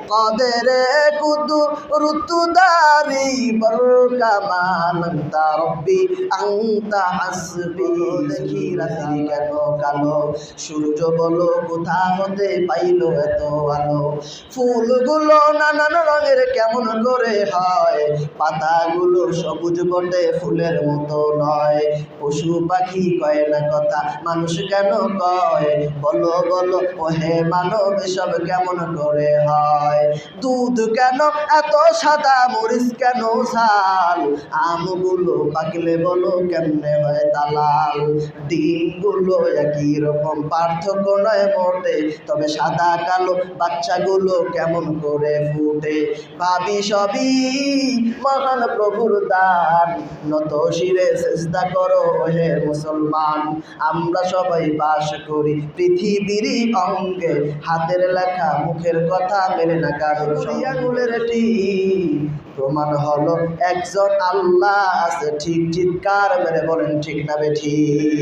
قادر قدرت داري بالكمال أنت ربي أنت حسبي দেখি রাত্রি কেন কালো সূর্য বলো কোথা হতে পাইলো এত আলো ফুলগুলো নানান রঙের কেমন করে হয় পাতাগুলো সবুজ বটে ফুলের মতো নয় পশু পাখি কয় না কথা মানুষ কেন কয় বলো বলো ওহে মানব এসব কেমন করে হয় দুধ কেন এত সাদা মরিচ কেন ঝাল আমগুলো পাকলে বলো কেমনে হয় দালাল ডিমগুলো একই রকম পার্থক্য নয় মোটে তবে সাদা কালো বাচ্চাগুলো কেমন করে ফুটে ভাবি সবই মহান প্রভুর দান নত শিরে চেষ্টা করো হে মুসলমান আমরা সবাই বাস করি পৃথিবীরই অঙ্গে হাতের লেখা মুখের কথা মেলে না কারো আঙুলের প্রমাণ হলো একজন আল্লাহ আছে ঠিক চিৎকার মেরে বলেন ঠিক না বেঠিক।